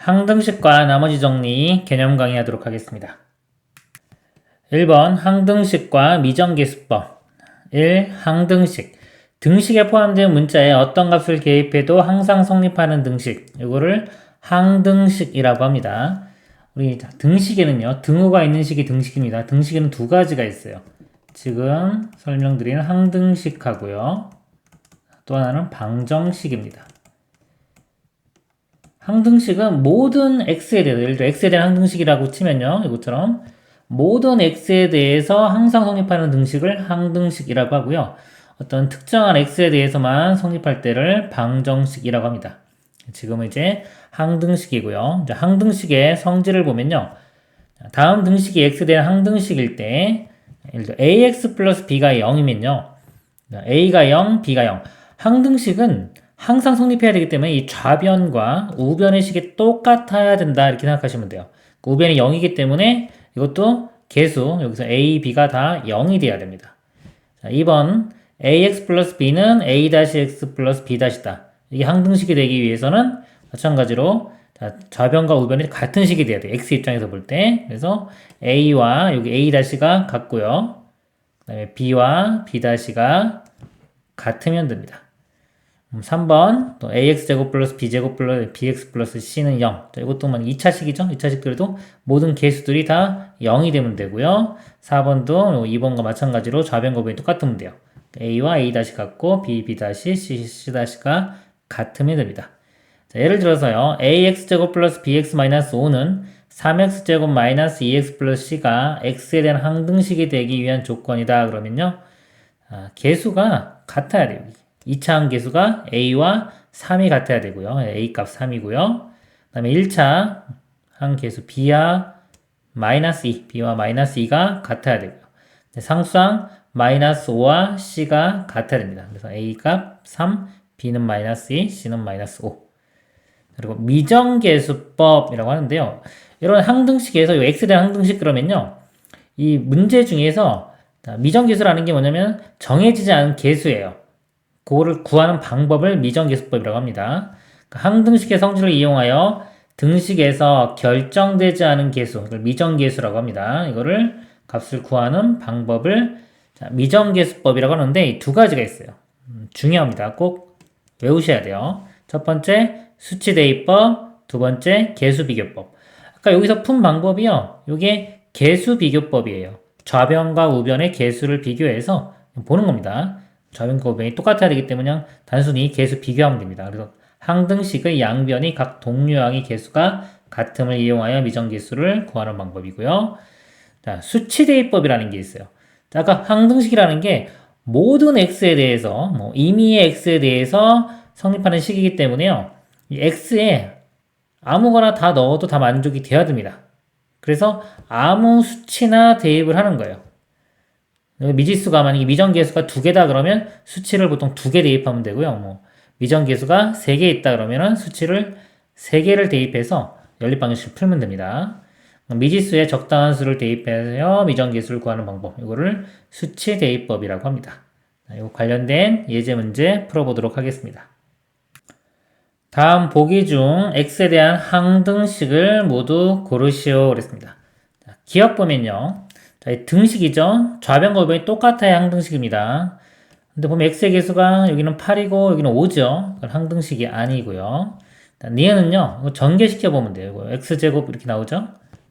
항등식과 나머지 정리 개념 강의하도록 하겠습니다. 1번 항등식과 미정계수법 1. 항등식 등식에 포함된 문자에 어떤 값을 개입해도 항상 성립하는 등식, 이거를 항등식이라고 합니다. 우리 등식에는요, 등호가 있는 식이 등식입니다. 등식에는 두 가지가 있어요. 지금 설명드리는 항등식하고요, 또 하나는 방정식입니다. 항등식은 모든 x에 대해서, 예를 들어 x에 대한 항등식이라고 치면요, 이것처럼 모든 x에 대해서 항상 성립하는 등식을 항등식이라고 하고요, 어떤 특정한 x에 대해서만 성립할 때를 방정식이라고 합니다. 지금은 이제 항등식이고요. 항등식의 성질을 보면요, 다음 등식이 x에 대한 항등식일 때, 예를 들어 ax 플러스 b가 0이면요, a가 0, b가 0. 항등식은 항상 성립해야 되기 때문에 이 좌변과 우변의 식이 똑같아야 된다, 이렇게 생각하시면 돼요. 우변이 0이기 때문에 이것도 개수, 여기서 a, b가 다 0이 돼야 됩니다. 자, 2번 ax 플러스 b는 a-x 플러스 b-다. 이게 항등식이 되기 위해서는 마찬가지로 좌변과 우변이 같은 식이 돼야 돼요. x 입장에서 볼 때. 그래서 a와 여기 a-가 같고요, 그 다음에 b와 b-가 같으면 됩니다. 3번 또 ax제곱 플러스 b제곱 플러스 bx 플러스 c는 0. 자, 이것도 2차식이죠. 2차식들도 모든 개수들이 다 0이 되면 되고요. 4번도 2번과 마찬가지로 좌변과 우변이 똑같으면 돼요. a와 a 같고 b, b c, c가 같으면 됩니다. 자, 예를 들어서요, ax제곱 플러스 bx 마이너스 5는 3x제곱 마이너스 2x 플러스 c가 x에 대한 항등식이 되기 위한 조건이다. 그러면요, 개수가 같아야 돼요. 2차 항계수가 a와 3이 같아야 되고요. a 값 3이고요. 그 다음에 1차 항계수 b와 마이너스 2, b와 마이너스 2가 같아야 되고요. 상수항 마이너스 5와 c가 같아야 됩니다. 그래서 a 값 3, b는 마이너스 2, c는 마이너스 5. 그리고 미정계수법이라고 하는데요, 이런 항등식에서 이 x에 대한 항등식 그러면요, 이 문제 중에서 미정계수라는 게 뭐냐면 정해지지 않은 계수예요. 그거를 구하는 방법을 미정계수법이라고 합니다. 항등식의 성질을 이용하여 등식에서 결정되지 않은 계수, 이걸 미정계수라고 합니다. 이거를 값을 구하는 방법을 미정계수법이라고 하는데, 이 두 가지가 있어요. 중요합니다. 꼭 외우셔야 돼요. 첫 번째 수치대입법, 두 번째 개수비교법. 아까 여기서 푼 방법이요, 이게 개수비교법이에요. 좌변과 우변의 개수를 비교해서 보는 겁니다. 좌변과 우변이 똑같아야 되기 때문에 그냥 단순히 개수 비교하면 됩니다. 그래서 항등식의 양변이 각 동류항의 개수가 같음을 이용하여 미정계수를 구하는 방법이고요. 자, 수치대입법이라는 게 있어요. 자, 아까 항등식이라는 게 모든 x에 대해서, 임의의 x에 대해서 성립하는 식이기 때문에요, 이 x에 아무거나 다 넣어도 다 만족이 돼야 됩니다. 그래서 아무 수치나 대입을 하는 거예요. 미지수가 만약에 미정계수가 2개다 그러면 수치를 보통 2개 대입하면 되고요. 미정계수가 3개 있다 그러면 수치를 3개를 대입해서 연립방정식을 풀면 됩니다. 미지수에 적당한 수를 대입해서 미정계수를 구하는 방법, 이거를 수치대입법이라고 합니다. 이거 관련된 예제 문제 풀어보도록 하겠습니다. 다음 보기 중 x에 대한 항등식을 모두 고르시오 그랬습니다. 기억 보면요, 등식이죠. 좌변과 우변이 똑같아야 항등식입니다. 근데 보면 x의 개수가 여기는 8이고 여기는 5죠. 그건 항등식이 아니고요. 니은은요, 전개시켜 보면 돼요. x제곱 이렇게 나오죠.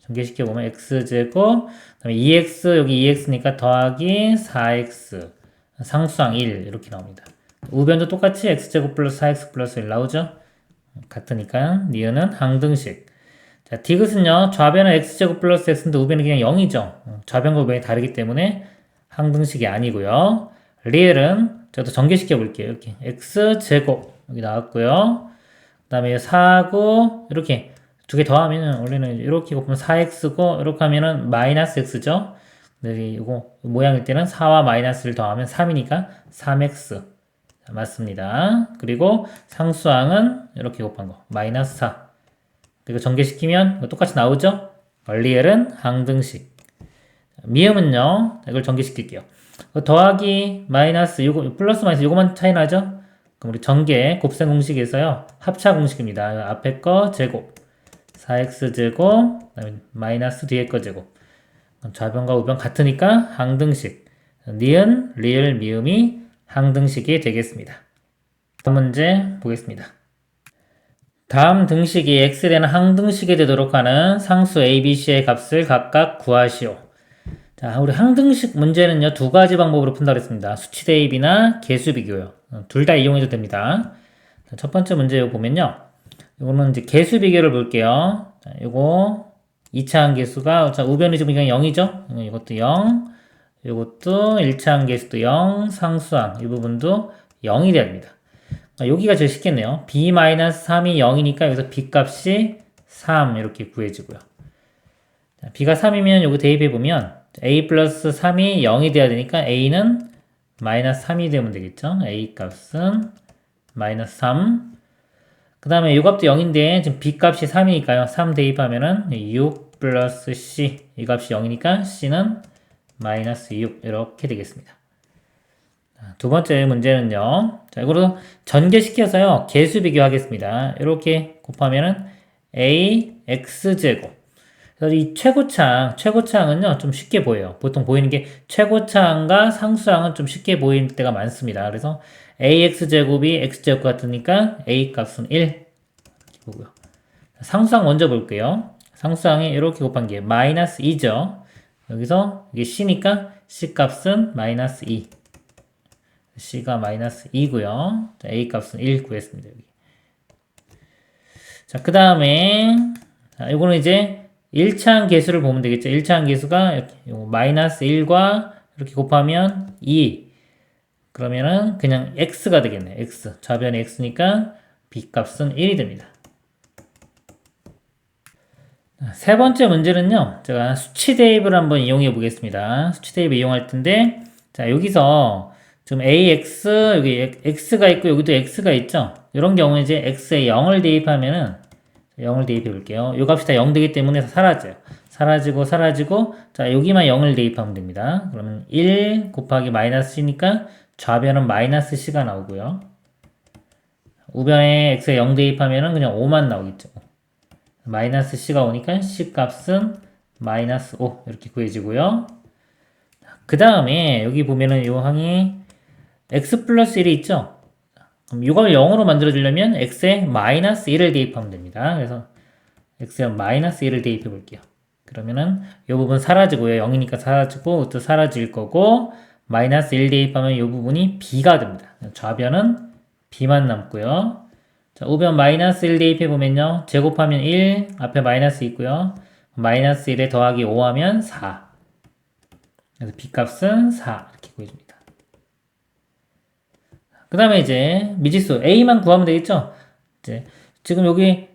전개시켜 보면 x제곱, 그다음에 2x, 여기 2x니까 더하기 4x, 상수항 1 이렇게 나옵니다. 우변도 똑같이 x제곱 플러스 4x 플러스 1 나오죠. 같으니까 니은은 항등식. 자, 디귿은요, 좌변은 x제곱 플러스 x인데 우변은 그냥 0이죠. 좌변과 우변이 다르기 때문에 항등식이 아니고요. 리을은 저도 전개시켜 볼게요. 이렇게 x제곱 여기 나왔고요. 그 다음에 4고 이렇게 두 개 더하면 원래는 이렇게 곱하면 4x고 이렇게 하면은 마이너스 x죠. 근데 이거 모양일 때는 4와 마이너스를 더하면 3이니까 3x. 자, 맞습니다. 그리고 상수항은 이렇게 곱한 거 마이너스 4. 그리고 전개시키면 똑같이 나오죠? 리을은 항등식. 미음은요, 이걸 전개시킬게요. 더하기 마이너스 요거 플러스 마이너스 요거만 차이 나죠? 그럼 우리 전개 곱셈 공식에서요, 합차 공식입니다. 앞에 거 제곱, 4x제곱, 그다음에 마이너스 뒤에 거 제곱. 좌변과 우변 같으니까 항등식. 니은, 리을, 미음이 항등식이 되겠습니다. 다음 문제 보겠습니다. 다음 등식이 x되는 항등식이 되도록 하는 상수 a, b, c의 값을 각각 구하시오. 자, 우리 항등식 문제는요, 두 가지 방법으로 푼다고 했습니다. 수치 대입이나 개수 비교요. 둘 다 이용해도 됩니다. 자, 첫 번째 문제 이거 보면요. 이거는 이제 개수 비교를 볼게요. 자, 이거 2차 함계수가, 자, 우변이 지금 그냥 0이죠? 이것도 0. 이것도 1차 함계수도 0. 상수항, 이 부분도 0이 돼야 됩니다. 여기가 제일 쉽겠네요. b-3이 0이니까 여기서 b 값이 3 이렇게 구해지고요. 자, b가 3이면 여기 대입해보면 a 플러스 3이 0이 돼야 되니까 a는 마이너스 3이 되면 되겠죠. a 값은 마이너스 3. 그 다음에 이 값도 0인데 지금 b 값이 3이니까요. 3 대입하면은 6 플러스 c, 이 값이 0이니까 c는 마이너스 6 이렇게 되겠습니다. 두 번째 문제는요. 자, 이거로 전개시켜서요. 개수 비교하겠습니다. 이렇게 곱하면은 a x제곱. 그래서 이 최고차항은요. 좀 쉽게 보여요. 보통 보이는 게 최고차항과 상수항은 좀 쉽게 보일 때가 많습니다. 그래서 ax제곱이 x제곱 같으니까 a 값은 1 이렇게 보고요. 상수항 먼저 볼게요. 상수항이 이렇게 곱한 게 마이너스 2죠. 여기서 이게 c니까 c 값은 마이너스 2. c가 마이너스 2고요. 자, a 값은 1 구했습니다. 여기. 자, 그 다음에 이거는 이제 1차항 계수를 보면 되겠죠. 1차항 계수가 이렇게 마이너스 1과 이렇게 곱하면 2. 그러면은 그냥 x가 되겠네요. x. 좌변이 x니까 b 값은 1이 됩니다. 세 번째 문제는요. 제가 수치 대입을 한번 이용해 보겠습니다. 수치 대입을 이용할 텐데, 자, 여기서 지금 ax, 여기 x가 있고 여기도 x가 있죠. 이런 경우에 이제 x에 0을 대입하면은 0을 대입해 볼게요. 이 값이 다 0 되기 때문에 사라져요. 사라지고 자, 여기만 0을 대입하면 됩니다. 그러면 1 곱하기 마이너스 c니까 좌변은 마이너스 c가 나오고요. 우변에 x에 0 대입하면은 그냥 5만 나오겠죠. 마이너스 c가 오니까 c 값은 마이너스 5 이렇게 구해지고요. 그 다음에 여기 보면은 요 항이 x 플러스 1이 있죠. 그럼 이걸 0으로 만들어주려면 x에 마이너스 1을 대입하면 됩니다. 그래서 x에 마이너스 1을 대입해 볼게요. 그러면은 이 부분 사라지고요. 0이니까 사라지고 또 사라질 거고 마이너스 1 대입하면 이 부분이 b가 됩니다. 좌변은 b만 남고요. 자, 우변 마이너스 1 대입해 보면요. 제곱하면 1, 앞에 마이너스 있고요. 마이너스 1에 더하기 5 하면 4. 그래서 b 값은 4 이렇게 구해줍니다. 그 다음에 이제 미지수 a만 구하면 되겠죠. 이제 지금 여기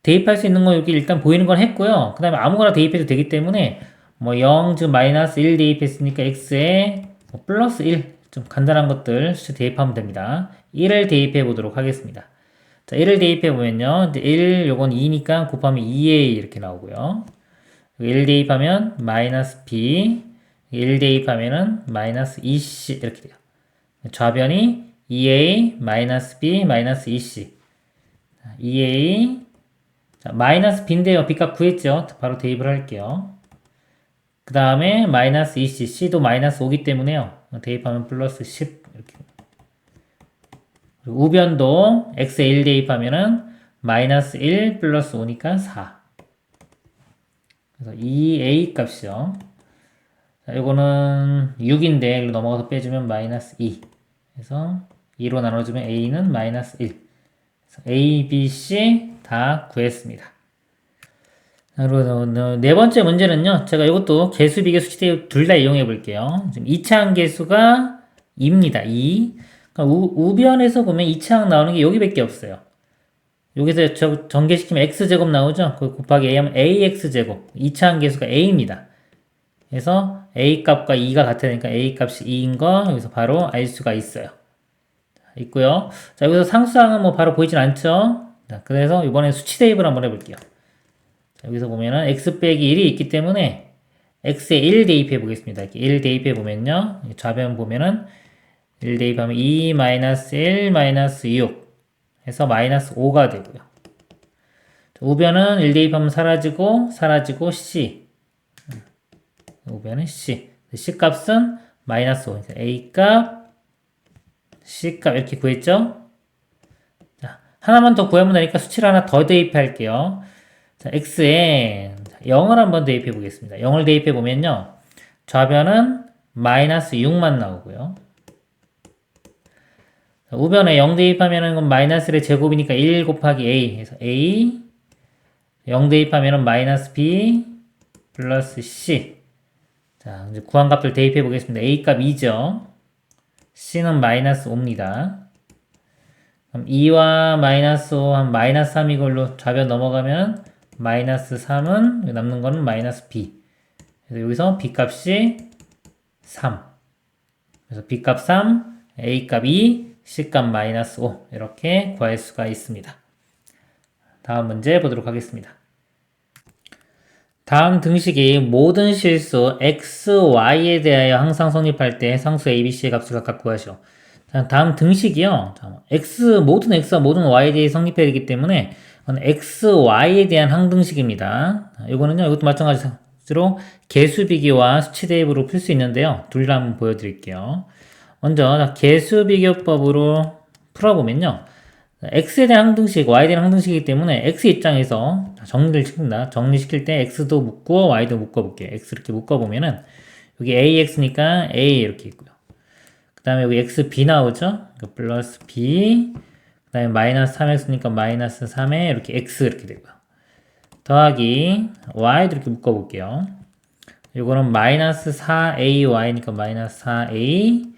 대입할 수 있는 거 여기 일단 보이는 건 했고요. 그 다음에 아무거나 대입해도 되기 때문에 뭐 0, 지금 마이너스 1 대입했으니까 x에 뭐 플러스 1, 좀 간단한 것들 대입하면 됩니다. 1을 대입해 보도록 하겠습니다. 자, 1을 대입해 보면요. 이제 1, 요건 2니까 곱하면 2a 이렇게 나오고요. 1 대입하면 마이너스 b, 1 대입하면은 마이너스 2c 이렇게 돼요. 좌변이 2a 마이너스 b 마이너스 2c 2a 자, 마이너스 b인데요. b값 구했죠. 바로 대입을 할게요. 그 다음에 마이너스 2c c도 마이너스 5기 때문에요. 대입하면 플러스 10 이렇게 우변도 x에 1 대입하면은 마이너스 1 플러스 5니까 4 그래서 2a 값이요. 자, 이거는 6인데 일로 넘어가서 빼주면 마이너스 2 그래서 2로 나눠주면 a는 마이너스 1 그래서 a, b, c 다 구했습니다. 그리고 네 번째 문제는요. 제가 이것도 개수, 비개수, 수치 둘 다 이용해 볼게요. 지금 2차항 개수가 2입니다. 2. 그러니까 우변에서 보면 2차항 나오는 게 여기밖에 없어요. 여기서 전개시키면 x제곱 나오죠? 그 곱하기 a 하면 ax제곱. 2차항 개수가 a입니다. 그래서 a 값과 2가 같으니까 a 값이 2인 거 여기서 바로 알 수가 있어요. 있고요. 자, 여기서 상수항은 뭐 바로 보이진 않죠? 자, 그래서 이번에 수치 대입을 한번 해볼게요. 자, 여기서 보면은 x 빼기 1이 있기 때문에 x에 1 대입해 보겠습니다. 이렇게 1 대입해 보면요. 좌변 보면은 1 대입하면 2 마이너스 1 마이너스 6 해서 마이너스 5가 되고요. 우변은 1 대입하면 사라지고 C. 우변은 C. C 값은 마이너스 5. A 값, C 값 이렇게 구했죠? 자, 하나만 더 구하면 되니까 수치를 하나 더 대입할게요. 자, X에 0을 한번 대입해 보겠습니다. 0을 대입해 보면요. 좌변은 마이너스 6만 나오고요. 자, 우변에 0 대입하면은 마이너스의 제곱이니까 1 곱하기 A. 그래서 A 0 대입하면은 마이너스 B 플러스 C. 자, 이제 구한 값들 대입해 보겠습니다. A 값 2죠. C는 마이너스 5입니다. 그럼 2와 마이너스 5 한 마이너스 3 이걸로 좌변 넘어가면 마이너스 3은 남는 거는 마이너스 B. 그래서 여기서 B 값이 3. 그래서 B 값 3, A 값 2, C 값 마이너스 5 이렇게 구할 수가 있습니다. 다음 문제 보도록 하겠습니다. 다음 등식이 모든 실수 x, y에 대하여 항상 성립할 때 상수 a, b, c의 값을 각각 구하시오. 다음 등식이요. 모든 x와 모든 y에 대해 성립해야 되기 때문에 x, y에 대한 항등식입니다. 이거는요, 이것도 마찬가지로 개수 비교와 수치 대입으로 풀 수 있는데요. 둘 다 한번 보여드릴게요. 먼저 개수 비교법으로 풀어보면요. x에 대한 항등식, y에 대한 항등식이기 때문에 x 입장에서 정리를 시킨다. 정리시킬 때 x도 묶고 y도 묶어볼게요. x 이렇게 묶어보면은 여기 ax니까 a 이렇게 있고요. 그 다음에 여기 x b 나오죠? 플러스 b. 그 다음에 마이너스 3x니까 마이너스 3에 이렇게 x 이렇게 되고요. 더하기 y도 이렇게 묶어볼게요. 이거는 마이너스 4ay니까 마이너스 4a.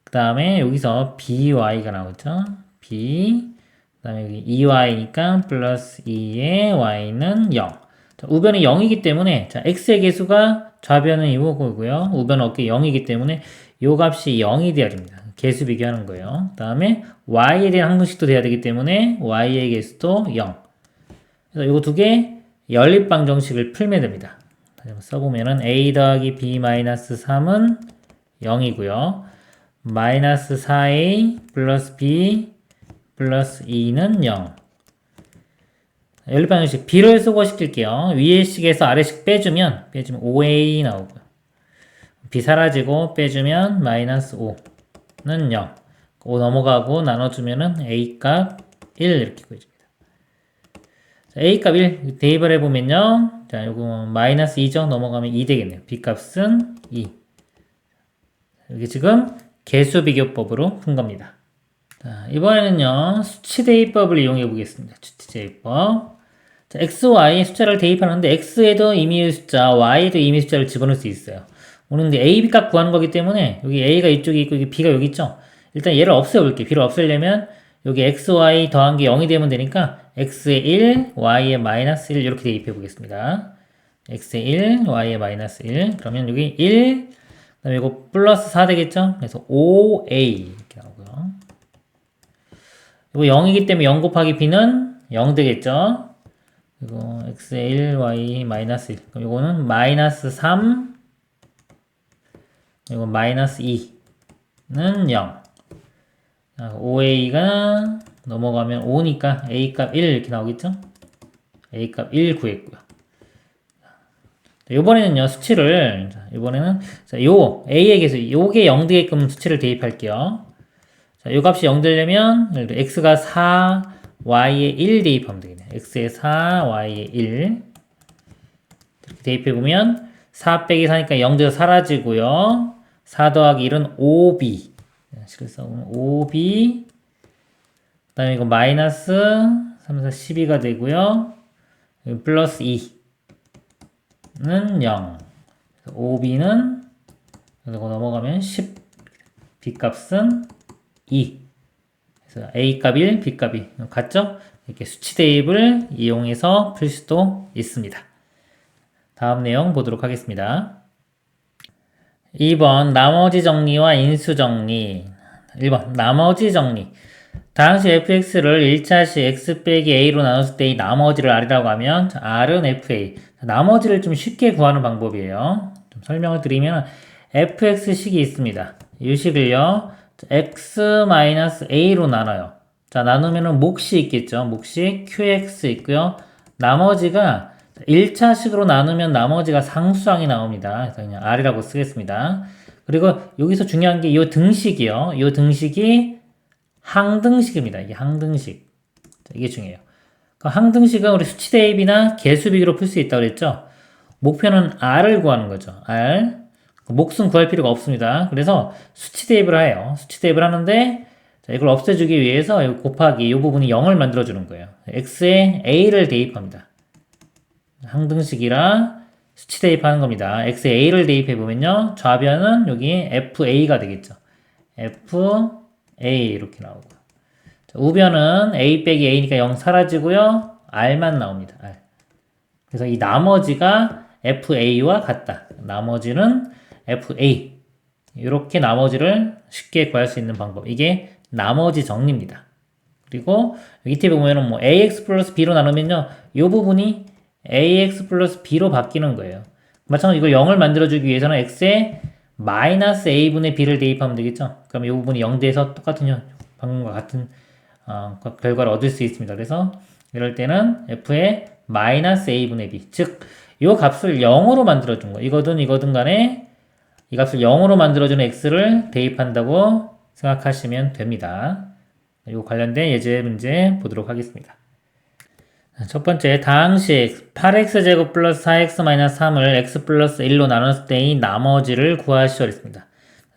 그 다음에 여기서 by가 나오죠? b. 그 다음에 여기 2y니까 플러스 2의 y는 0. 자, 우변이 0이기 때문에, 자, x의 개수가 좌변은 이거고요. 우변은 어깨 0이기 때문에 요 값이 0이 돼야 됩니다. 개수 비교하는 거예요. 그 다음에 y에 대한 항등식도 돼야 되기 때문에 y의 개수도 0. 그래서 요거 두 개 연립방정식을 풀면 됩니다. 써보면은 a 더하기 b 마이너스 3은 0이고요. 마이너스 4a 플러스 b 플러스 2는 0. 연립방정식 b를 소거시킬게요. 위의 식에서 아래 식 빼주면 5a 나오고요. b 사라지고 빼주면 마이너스 5는 0. 5 넘어가고 나눠주면은 a 값 1 이렇게 구해줍니다. 자, a 값 1 대입을 해보면요. 자, 요거 마이너스 2죠. 넘어가면 2 되겠네요. b 값은 2. 여기 지금 개수 비교법으로 푼 겁니다. 자, 이번에는요, 수치 대입법을 이용해 보겠습니다. 수치 대입법. 자, x, y 숫자를 대입하는데, x에도 임의의 숫자, y에도 임의의 숫자를 집어넣을 수 있어요. 오늘 근데 a, b 값 구하는 거기 때문에, 여기 a가 이쪽에 있고, 여기 b가 여기 있죠? 일단 얘를 없애볼게요. b를 없애려면, 여기 x, y 더한 게 0이 되면 되니까, x에 1, y에 마이너스 1 이렇게 대입해 보겠습니다. x에 1, y에 마이너스 1. 그러면 여기 1, 그 다음에 이거 플러스 4 되겠죠? 그래서 5a 이렇게 나오고요. 이거 0이기 때문에 0 곱하기 b는 0 되겠죠? 그리고 x에 1, y 마이너스 1. 그럼 이거는 마이너스 3, 이거 마이너스 2는 0. 5a가 넘어가면 5니까 a 값 1 이렇게 나오겠죠? a 값 1 구했고요. 이번에는요, 수치를, 이번에는, 요, a의 개수, 요게 0 되게끔 수치를 대입할게요. 자, 요 값이 0 되려면, 예를 들어, x가 4, y에 1 대입하면 되겠네요. x에 4, y에 1. 이렇게 대입해보면, 4 빼기 4니까 0 돼서 사라지고요. 4 더하기 1은 5b. 식을 써보면 5b. 그 다음에 이거 마이너스 3, 4, 12가 되고요. 플러스 2는 0. 5b는, 그리고 넘어가면 10. b 값은 2. 그래서 a 값 1, b 값 2. 같죠? 이렇게 수치 대입을 이용해서 풀 수도 있습니다. 다음 내용 보도록 하겠습니다. 2번 나머지 정리와 인수 정리. 1번 나머지 정리. 당시 fx를 1차시 x 빼기 a로 나눴을 때 이 나머지를 r이라고 하면 r은 fa. 나머지를 좀 쉽게 구하는 방법이에요. 좀 설명을 드리면 fx식이 있습니다. 이 식을요. x-a로 나눠요. 자, 나누면은 몫이 있겠죠. 몫이 qx 있고요. 나머지가 1차식으로 나누면 나머지가 상수항이 나옵니다. 그래서 그냥 R이라고 쓰겠습니다. 그리고 여기서 중요한 게 이 등식이요. 이 등식이 항등식입니다. 이게 항등식. 이게 중요해요. 항등식은 우리 수치 대입이나 개수 비교로 풀 수 있다고 그랬죠. 목표는 R을 구하는 거죠. R. 몫은 구할 필요가 없습니다. 그래서 수치 대입을 해요. 수치 대입을 하는데 자, 이걸 없애주기 위해서 곱하기 이 부분이 0을 만들어주는 거예요. x에 a를 대입합니다. 항등식이라 수치 대입하는 겁니다. x에 a를 대입해보면요. 좌변은 여기 fa가 되겠죠. fa 이렇게 나오고 자, 우변은 a 빼기 a니까 0 사라지고요. r만 나옵니다. R. 그래서 이 나머지가 fa와 같다. 나머지는 fa. 이렇게 나머지를 쉽게 구할 수 있는 방법. 이게 나머지 정리입니다. 그리고 밑에 보면은 뭐 ax 플러스 b로 나누면요. 이 부분이 ax 플러스 b로 바뀌는 거예요. 마찬가지로 이걸 0을 만들어주기 위해서는 x에 마이너스 a분의 b를 대입하면 되겠죠. 그럼 이 부분이 0돼서 똑같은 방금과 같은 결과를 얻을 수 있습니다. 그래서 이럴 때는 f에 마이너스 a분의 b. 즉, 이 값을 0으로 만들어준 거. 이거든 간에 이 값을 0으로 만들어주는 x를 대입한다고 생각하시면 됩니다. 이 관련된 예제 문제 보도록 하겠습니다. 첫 번째, 다항식 8x제곱 플러스 4x 마이너스 3을 x 플러스 1로 나눴을 때의 나머지를 구하시오 했습니다.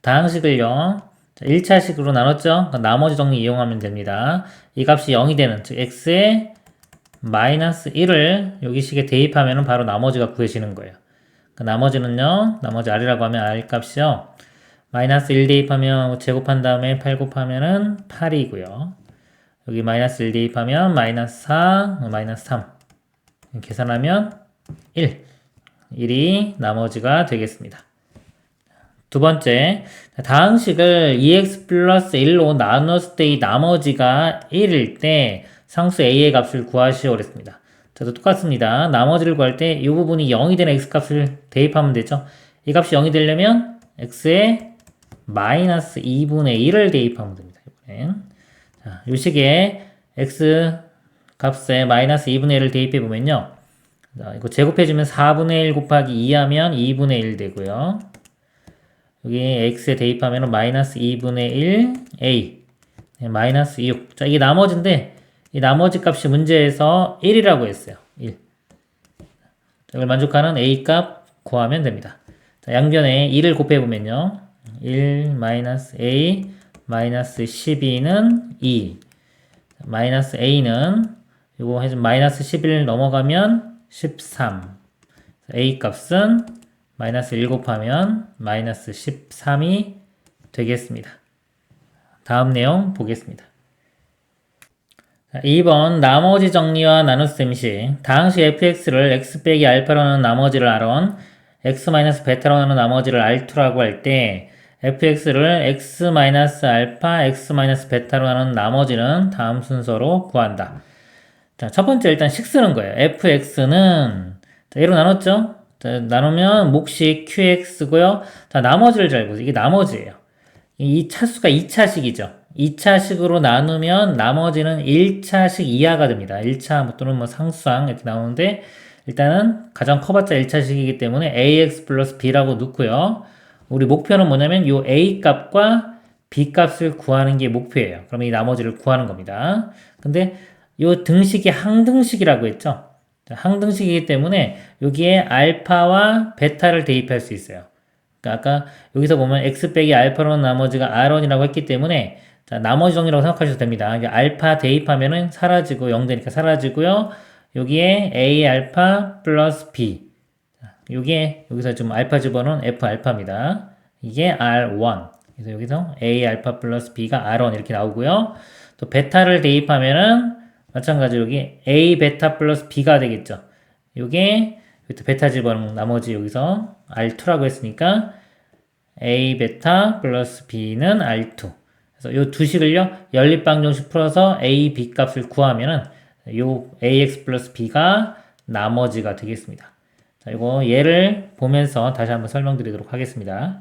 다항식을요, 1차식으로 나눴죠? 나머지 정리 이용하면 됩니다. 이 값이 0이 되는, 즉 x에 마이너스 1을 여기 식에 대입하면 바로 나머지가 구해지는 거예요. 나머지는요, 나머지 r이라고 하면 r 값이요. 마이너스 1 대입하면 제곱한 다음에 8 곱하면은 8이고요. 여기 마이너스 1 대입하면 마이너스 4, 마이너스 3. 계산하면 1. 1이 나머지가 되겠습니다. 두 번째, 다항식을 2x 플러스 1로 나눴을 때의 나머지가 1일 때 상수 a의 값을 구하시오 그랬습니다. 저도 똑같습니다. 나머지를 구할 때 이 부분이 0이 되는 x값을 대입하면 되죠. 이 값이 0이 되려면 x에 마이너스 2분의 1을 대입하면 됩니다. 이번엔. 자, 이 식에 x 값에 마이너스 2분의 1을 대입해보면요. 자, 이거 제곱해주면 4분의 1 곱하기 2 하면 2분의 1 되고요. 여기 x에 대입하면 마이너스 2분의 1 a 마이너스 6. 자, 이게 나머지인데 이 나머지 값이 문제에서 1이라고 했어요. 1. 이걸 만족하는 a 값 구하면 됩니다. 자, 양변에 2를 곱해보면요. 1 마이너스 a 마이너스 12는 2. 마이너스 a는 이거 해서 마이너스 11 넘어가면 13. a 값은 마이너스 1 곱하면 마이너스 13이 되겠습니다. 다음 내용 보겠습니다. 2번 나머지 정리와 나눗셈식 다항식 fx를 x 빼기 알파로 하는 나머지를 r원 x 마이너스 베타로 하는 나머지를 r2라고 할 때 fx를 x 마이너스 알파 x 마이너스 베타로 하는 나머지는 다음 순서로 구한다. 자, 첫 번째 일단 식 쓰는 거예요. fx는 얘로 나눴죠? 자, 나누면 몫이 qx고요. 자, 나머지를 잘 보세요. 이게 나머지예요. 이 차수가 2차식이죠. 2차식으로 나누면 나머지는 1차식 이하가 됩니다. 1차 또는 뭐 상수항 이렇게 나오는데 일단은 가장 커봤자 1차식이기 때문에 ax 플러스 b라고 넣고요. 우리 목표는 뭐냐면 요 a 값과 b 값을 구하는 게 목표예요. 그러면 이 나머지를 구하는 겁니다. 근데 요 등식이 항등식이라고 했죠. 항등식이기 때문에 여기에 알파와 베타를 대입할 수 있어요. 그러니까 아까 여기서 보면 x 빼기 알파로는 나머지가 r1이라고 했기 때문에 자, 나머지 정리라고 생각하셔도 됩니다. 알파 대입하면은 사라지고 0 되니까 사라지고요. 여기에 a 알파 플러스 b. 여기에 여기서 좀 알파 집어넣은 f 알파입니다. 이게 r1. 그래서 여기서 a 알파 플러스 b가 r1 이렇게 나오고요. 또 베타를 대입하면은 마찬가지로 여기 a 베타 플러스 b가 되겠죠. 요게 또 베타 집어넣은 나머지 여기서 r2라고 했으니까 a 베타 플러스 b는 r2. 그래서 요 두 식을요, 연립방정식 풀어서 a, b 값을 구하면은 요 ax 플러스 b가 나머지가 되겠습니다. 자, 이거 예를 보면서 다시 한번 설명드리도록 하겠습니다.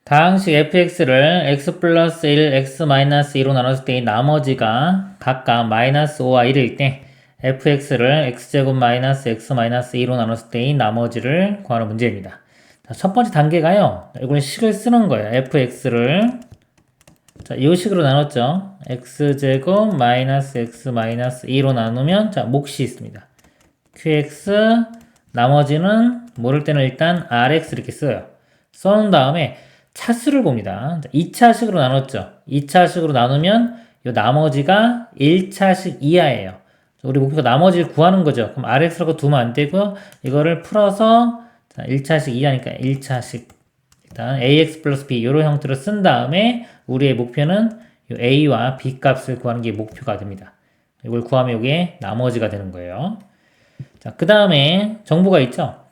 다항식 fx를 x 플러스 1, x 마이너스 2로 나눴을 때의 나머지가 각각 마이너스 5와 1일 때 fx를 x제곱 마이너스 x 마이너스 2로 나눴을 때의 나머지를 구하는 문제입니다. 자, 첫 번째 단계가요. 이걸 식을 쓰는 거예요. fx를 자, 이 식으로 나눴죠. x제곱 마이너스 x 마이너스 2로 나누면 자, 몫이 있습니다. qx 나머지는 모를 때는 일단 rx 이렇게 써요. 써놓은 다음에 차수를 봅니다. 2차식으로 나눴죠. 2차식으로 나누면 이 나머지가 1차식 이하예요. 우리 목표가 나머지를 구하는 거죠. 그럼 rx라고 두면 안 되고요. 이거를 풀어서 자, 1차식 이하니까 1차식 일단 ax 플러스 b 이런 형태로 쓴 다음에 우리의 목표는 이 a와 b 값을 구하는 게 목표가 됩니다. 이걸 구하면 이게 나머지가 되는 거예요. 자, 그 다음에 정보가 있죠.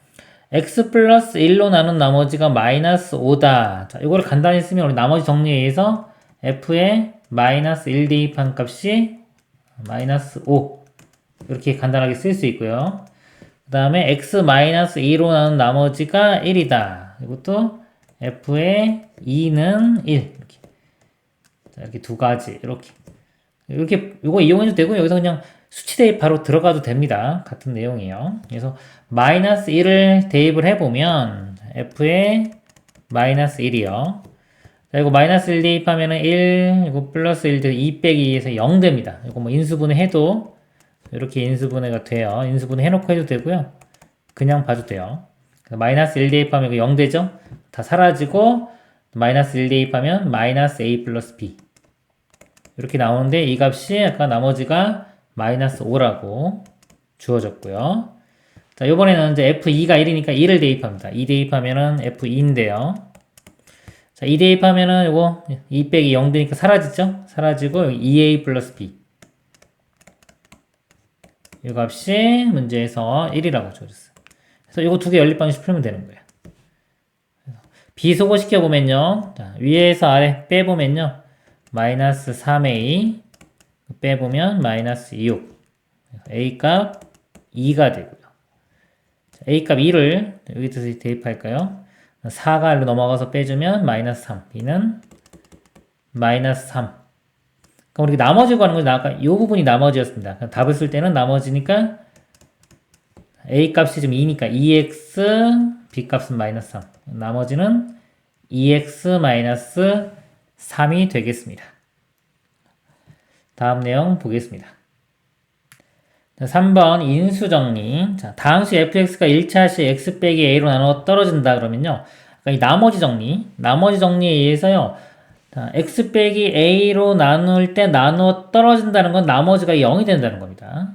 x 플러스 1로 나눈 나머지가 마이너스 5다. 자, 이거를 간단히 쓰면 우리 나머지 정리에 의해서 f에 마이너스 1 대입한 값이 마이너스 5 이렇게 간단하게 쓸 수 있고요. 그 다음에 x 마이너스 2로 나눈 나머지가 1이다. 이것도 f의 2는 1 이렇게. 자, 이렇게 두 가지 이렇게 이거 이용해도 되고 여기서 그냥 수치 대입 바로 들어가도 됩니다. 같은 내용이에요. 그래서 마이너스 1을 대입을 해보면 f의 마이너스 1이요. 자, 이거 마이너스 1 대입하면은 1, 이거 플러스 1 돼 2 빼기 2에서 0 됩니다. 이거 뭐 인수분해 해도 이렇게 인수분해가 돼요. 인수분해 해놓고 해도 되고요. 그냥 봐도 돼요. 마이너스 1 대입하면 이거 0 되죠? 다 사라지고 마이너스 1 대입하면 마이너스 a 플러스 b 이렇게 나오는데 이 값이 아까 나머지가 마이너스 5라고 주어졌고요. 자, 요번에는 이제 f2가 1이니까 2를 대입합니다. 2 대입하면은 f2인데요. 자, 2 대입하면은 요거 2 빼기 0 되니까 사라지죠? 사라지고 2a 플러스 b 이 값이 문제에서 1이라고 주어졌어요. 그래서 요거 두 개 연립 방식 풀면 되는 거예요. 비속어 시켜보면요. 자, 위에서 아래 빼보면요. 마이너스 3a 빼보면 마이너스 6 a 값 2가 되고요. 자, a 값 2를 여기서 대입할까요? 4가 1로 넘어가서 빼주면 마이너스 3 b는 마이너스 3 그럼 우리 나머지 구하는 거죠. 아까 이 부분이 나머지였습니다. 답을 쓸 때는 나머지니까 a 값이 지금 2니까 2x b 값은 마이너스 3 나머지는 2x 마이너스 3이 되겠습니다. 다음 내용 보겠습니다. 자, 3번 인수정리. 자, 다항식 fx가 1차식 x 빼기 a로 나눠 떨어진다 그러면요. 이 나머지 정리에 의해서요. 자, x 빼기 a로 나눌 때 나누어 떨어진다는 건 나머지가 0이 된다는 겁니다.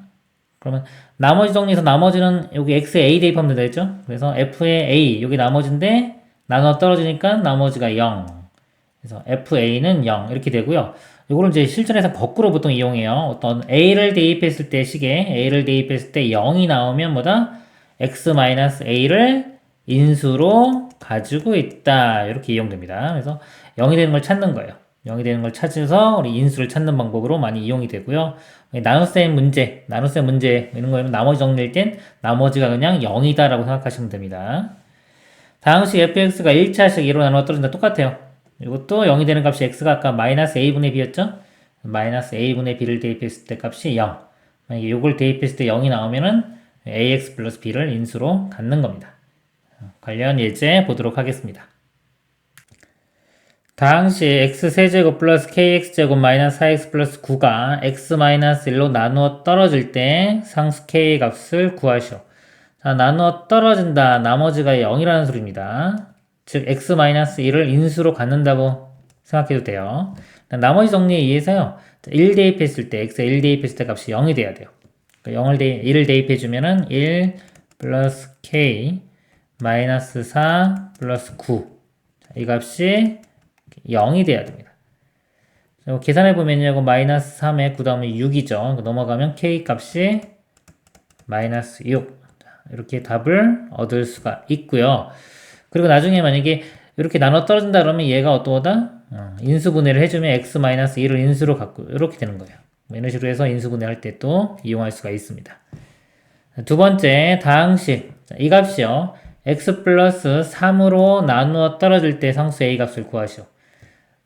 그러면 나머지 정리에서 나머지는 여기 x에 a 대입하면 되겠죠? 그래서 f의 a 여기 나머지인데 나누어 떨어지니까 나머지가 0. 그래서 fa는 0 이렇게 되고요. 이거를 이제 실전에서 거꾸로 보통 이용해요. 어떤 a를 대입했을 때 식에 a를 대입했을 때 0이 나오면 뭐다? x-a를 인수로 가지고 있다. 이렇게 이용됩니다. 그래서 0이 되는 걸 찾는 거예요. 0이 되는 걸 찾아서 우리 인수를 찾는 방법으로 많이 이용이 되고요. 나눗셈 문제 이런 거는 나머지 정리할 땐 나머지가 그냥 0이다 라고 생각하시면 됩니다. 다항식 fx가 1차식 2로 나눠 떨어진다 똑같아요. 이것도 0이 되는 값이 x가 아까 마이너스 a분의 b였죠? 마이너스 a분의 b를 대입했을 때 값이 0. 만약에 이걸 대입했을 때 0이 나오면은 ax 플러스 b를 인수로 갖는 겁니다. 관련 예제 보도록 하겠습니다. 다항식 x세제곱 플러스 kx제곱 마이너스 4x 플러스 9가 x 마이너스 1로 나누어 떨어질 때 상수 k의 값을 구하시오. 자, 나누어 떨어진다. 나머지가 0이라는 소리입니다. 즉 x 마이너스 1을 인수로 갖는다고 생각해도 돼요. 나머지 정리에 의해서요. 1 대입했을 때 x에 1 대입했을 때 값이 0이 돼야 돼요. 그러니까 1을 대입해주면은 1 플러스 k 마이너스 4 플러스 9 이 값이 0이 돼야 됩니다. 계산해보면요. 이거 마이너스 3에 9 다음에 6이죠. 넘어가면 k 값이 마이너스 6 이렇게 답을 얻을 수가 있고요. 그리고 나중에 만약에 이렇게 나눠 떨어진다 그러면 얘가 어떠하다? 인수분해를 해주면 x-1을 인수로 갖고 이렇게 되는 거예요. 이런 식으로 해서 인수분해할 때 또 이용할 수가 있습니다. 두 번째 다항식 이 값이요. x 플러스 3으로 나누어 떨어질 때 상수 a 값을 구하시오.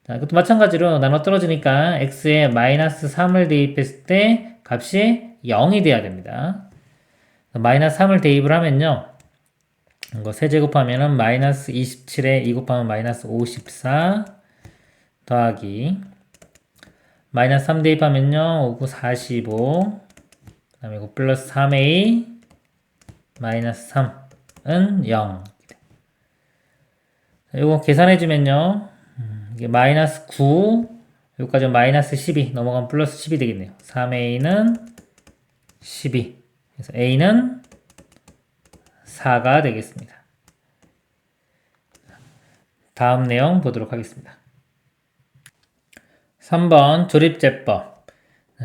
자, 이것도 마찬가지로 나눠 떨어지니까 x에 마이너스 3을 대입했을 때 값이 0이 돼야 됩니다. 마이너스 3을 대입을 하면요. 이거 세제곱하면은 마이너스 27에 2 곱하면 마이너스 54 더하기 마이너스 3 대입하면요. 5, 45 그 다음에 이거 플러스 3a 마이너스 3은 0. 이거 계산해주면요. 이게 마이너스 9 여기까지 마이너스 12 넘어가면 플러스 10이 되겠네요. 3a는 12 그래서 a는 4가 되겠습니다. 다음 내용 보도록 하겠습니다. 3번 조립제법.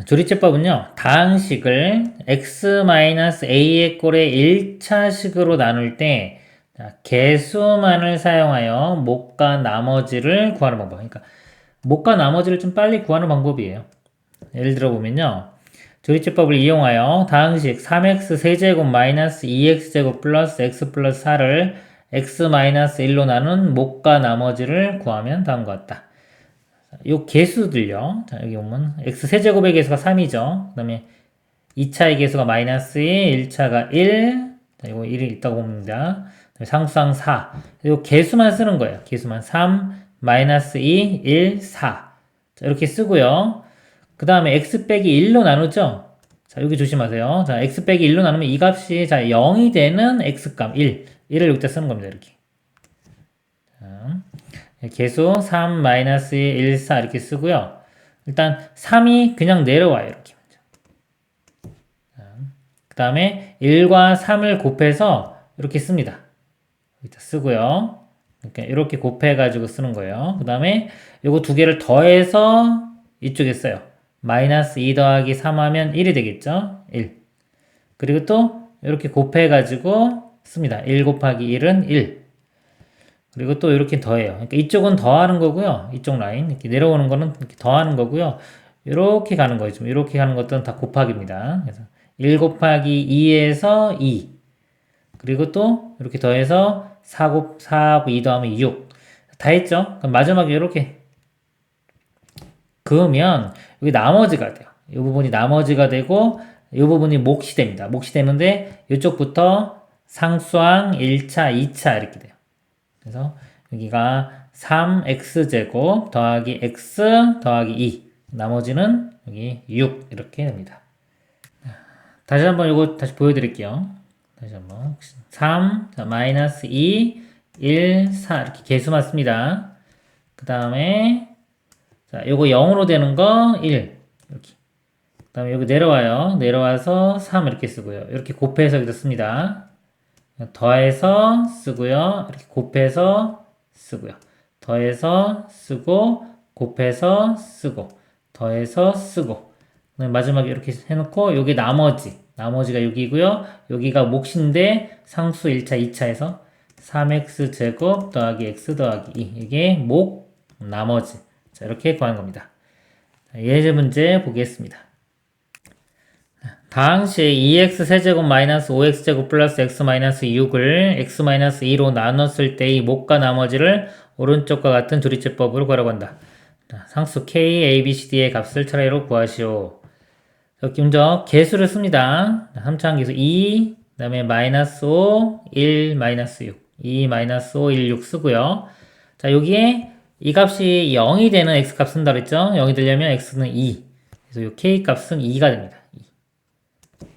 조립제법은요. 다항식을 x-a의 꼴의 1차식으로 나눌 때 개수만을 사용하여 못과 나머지를 구하는 방법. 그러니까 못과 나머지를 좀 빨리 구하는 방법이에요. 예를 들어 보면요. 조립제법을 이용하여 다항식 3x 세제곱 마이너스 2x제곱 플러스 x 플러스 4를 x 마이너스 1로 나눈 못과 나머지를 구하면 다음과 같다. 요 개수들요. 자, 여기 보면 x 세제곱의 개수가 3이죠. 그 다음에 2차의 개수가 마이너스 2, 1차가 1. 자, 이거 1이 있다고 봅니다. 상수항 4. 요 개수만 쓰는 거예요. 개수만 3, 마이너스 2, 1, 4. 자, 이렇게 쓰고요. 그 다음에 x 빼기 1로 나누죠. 자, 여기 조심하세요. 자, x 빼기 1로 나누면 이 값이 자 0이 되는 x값 1. 1을 여기다 쓰는 겁니다. 이렇게. 자, 개수 3, 마이너스 1, 4 이렇게 쓰고요. 일단 3이 그냥 내려와요. 이렇게. 그 다음에 1과 3을 곱해서 이렇게 씁니다. 여기다 쓰고요. 이렇게 곱해가지고 쓰는 거예요. 그 다음에 요거 두 개를 더해서 이쪽에 써요. 마이너스 2 더하기 3 하면 1이 되겠죠? 1. 그리고 또 이렇게 곱해가지고 씁니다. 1 곱하기 1은 1. 그리고 또 이렇게 더해요. 그러니까 이쪽은 더하는 거고요. 이쪽 라인 이렇게 내려오는 거는 이렇게 더하는 거고요. 이렇게 가는 거죠. 이렇게 가는 것들은 다 곱하기입니다. 그래서 1 곱하기 2에서 2. 그리고 또 이렇게 더해서 4하고 2 더하면 6. 다 했죠? 그럼 마지막에 이렇게 그으면 여기 나머지가 돼요. 이 부분이 나머지가 되고 이 부분이 몫이 됩니다. 몫이 되는데 이쪽부터 상수항 1차, 2차 이렇게 돼요. 그래서 여기가 3x제곱 더하기 x 더하기 2 나머지는 여기 6 이렇게 됩니다. 다시 한번 이거 다시 보여드릴게요. 다시 한번 3, 자, 마이너스 2, 1, 4 이렇게 개수만 씁니다. 그 다음에 자, 요거 0으로 되는 거 1 이렇게. 그 다음에 여기 내려와요. 내려와서 3 이렇게 쓰고요. 이렇게 곱해서 여기다 씁니다. 더해서 쓰고요. 이렇게 곱해서 쓰고요. 더해서 쓰고 곱해서 쓰고 더해서 쓰고 마지막에 이렇게 해놓고 여기 나머지가 여기고요. 여기가 몫인데 상수 1차, 2차에서 3x제곱 더하기 x 더하기 2 이게 몫, 나머지 자, 이렇게 구하는 겁니다. 예제 문제 보겠습니다. 다항식 2x 세제곱 마이너스 5x제곱 플러스 x 마이너스 6을 x 마이너스 2로 나눴을 때 이 몫과 나머지를 오른쪽과 같은 조립제법으로 구하라고 한다. 상수 k, a, b, c, d의 값을 차례로 구하시오. 여기 먼저 개수를 씁니다. 3차항 개수 2, 그 다음에 마이너스 5, 1, 마이너스 6, 2, 마이너스 5, 1, 6 쓰고요. 자, 여기에 이 값이 0이 되는 x 값 쓴다 그랬죠? 0이 되려면 x는 2. 그래서 이 k 값은 2가 됩니다. 2.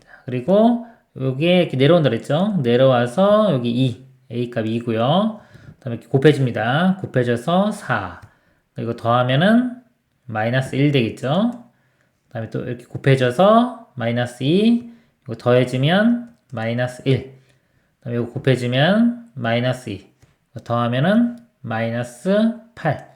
자, 그리고 여기에 이렇게 내려온다 그랬죠? 내려와서 여기 2, a 값 2고요. 그 다음에 이렇게 곱해집니다. 곱해져서 4. 이거 더하면은 마이너스 1 되겠죠? 그 다음에 또 이렇게 곱해져서 마이너스 2. 이거 더해지면 마이너스 1. 그 다음에 이거 곱해지면 마이너스 2. 이거 더하면은 마이너스 8.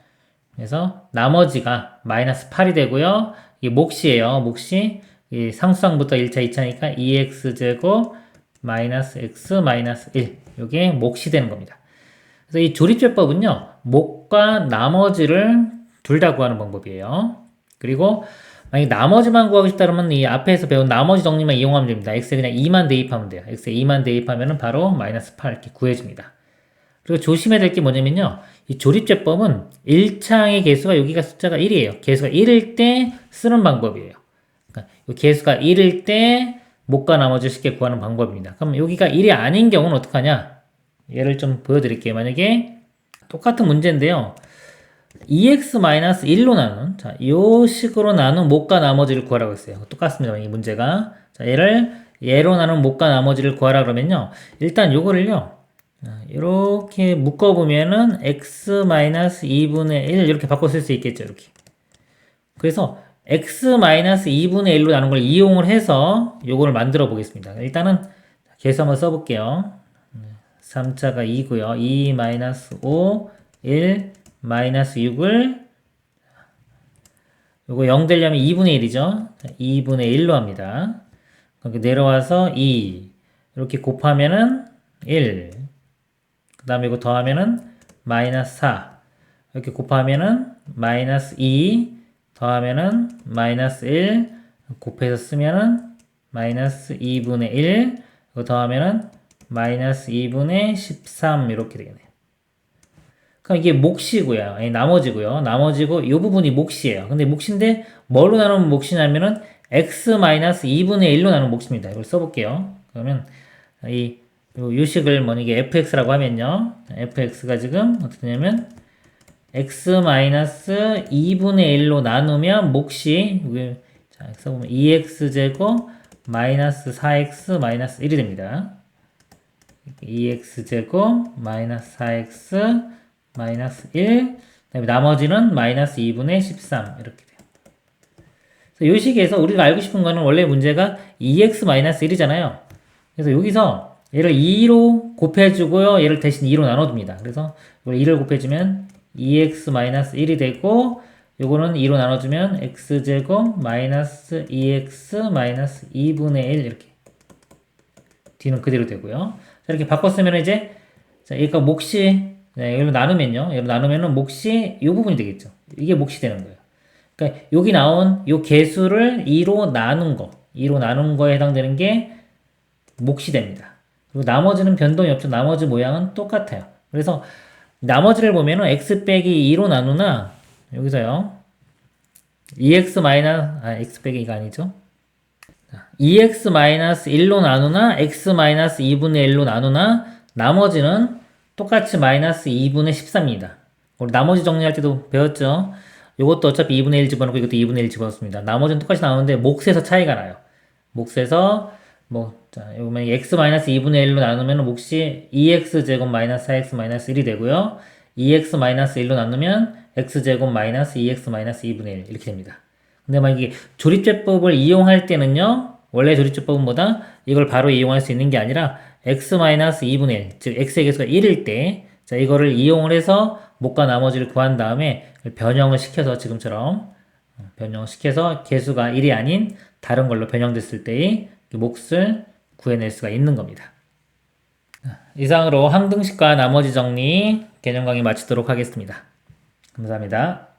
그래서 나머지가 마이너스 8이 되고요. 이게 몫이에요. 몫이 이 상수항부터 1차, 2차니까 2x제곱 마이너스 x 마이너스 1. 이게 몫이 되는 겁니다. 그래서 이 조립제법은요. 몫과 나머지를 둘 다 구하는 방법이에요. 그리고 만약에 나머지만 구하고 싶다면 이 앞에서 배운 나머지 정리만 이용하면 됩니다. x에 그냥 2만 대입하면 돼요. x에 2만 대입하면 바로 마이너스 8 이렇게 구해집니다. 그리고 조심해야 될 게 뭐냐면요. 이 조립제법은 1차항의 개수가 여기가 숫자가 1이에요. 개수가 1일 때 쓰는 방법이에요. 그러니까 이 개수가 1일 때 못과 나머지를 쉽게 구하는 방법입니다. 그럼 여기가 1이 아닌 경우는 어떡하냐? 예를 좀 보여드릴게요. 만약에 똑같은 문제인데요. 2x-1로 나눈, 자, 요 식으로 나눈 못과 나머지를 구하라고 했어요. 똑같습니다. 이 문제가. 자, 얘로 나눈 못과 나머지를 구하라 그러면요. 일단 요거를요. 이렇게 묶어보면은 x-2분의 1 이렇게 바꿔 쓸 수 있겠죠. 이렇게. 그래서 x-2분의 1로 나눈 걸 이용을 해서 요거를 만들어 보겠습니다. 일단은 계수 한번 써볼게요. 3자가 2고요. 2-5, 1, 마이너스 6을 요거 0 되려면 2분의 1이죠. 2분의 1로 합니다. 그렇게 내려와서 2 이렇게 곱하면은 1 그 다음에 이거 더하면은 마이너스 4 이렇게 곱하면은 마이너스 2 더하면은 마이너스 1 곱해서 쓰면은 마이너스 2분의 1 이거 더하면은 마이너스 2분의 13 이렇게 되겠네요. 그럼 이게 몫이고요. 아니, 나머지고요. 나머지고 이 부분이 몫이에요. 근데 몫인데 뭘로 나누면 몫이냐면은 x-2분의 1로 나누는 몫입니다. 이걸 써볼게요. 그러면 이 요식을 이게 fx라고 하면요. fx가 지금 어떻게 되냐면 x-2분의 1로 나누면 몫이 여기 자, 써보면 2x제곱 마이너스 4x 마이너스 1이 됩니다. 2x제곱 마이너스 4x 마이너스 1, 그다음에 나머지는 마이너스 2분의 13 이렇게 돼요. 그래서 이 식에서 우리가 알고 싶은 거는 원래 문제가 2x 마이너스 1이잖아요. 그래서 여기서 얘를 2로 곱해주고요. 얘를 대신 2로 나눠줍니다. 그래서 이걸 2를 곱해주면 2x 마이너스 1이 되고 요거는 2로 나눠주면 x제곱 마이너스 2x 마이너스 2분의 1 이렇게 뒤는 그대로 되고요. 자, 이렇게 바꿨으면 이제 자, 얘가 몫이 얘로 나누면요. 얘로 나누면은 몫이 이 부분이 되겠죠. 이게 몫이 되는 거예요. 그러니까 여기 나온 요 개수를 2로 나눈 거, 2로 나눈 거에 해당되는 게 몫이 됩니다. 그리고 나머지는 변동이 없죠. 나머지 모양은 똑같아요. 그래서 나머지를 보면은 x 빼기 2로 나누나 여기서요. 2x 마이너스 x 빼기 2가 아니죠. 2x 마이너스 1로 나누나 x 마이너스 2분의 1로 나누나 나머지는 똑같이 마이너스 2분의 13입니다. 우리 나머지 정리할 때도 배웠죠? 이것도 어차피 2분의 1 집어넣고 이것도 2분의 1 집어넣습니다. 나머지는 똑같이 나오는데 몫에서 차이가 나요. 몫에서 자, 여기 x-2분의 1로 나누면 몫이 2x제곱 마이너스 4x 마이너스 1이 되고요. 2x 마이너스 1로 나누면 x제곱 마이너스 2x 마이너스 2분의 1 이렇게 됩니다. 근데 만약에 조립제법을 이용할 때는요. 원래 조립제법보다 이걸 바로 이용할 수 있는 게 아니라 x-2분의 1, 즉 x의 개수가 1일 때 자, 이거를 이용을 해서 몫과 나머지를 구한 다음에 변형을 시켜서 지금처럼 변형을 시켜서 개수가 1이 아닌 다른 걸로 변형됐을 때의 몫을 구해낼 수가 있는 겁니다. 이상으로 항등식과 나머지 정리 개념 강의 마치도록 하겠습니다. 감사합니다.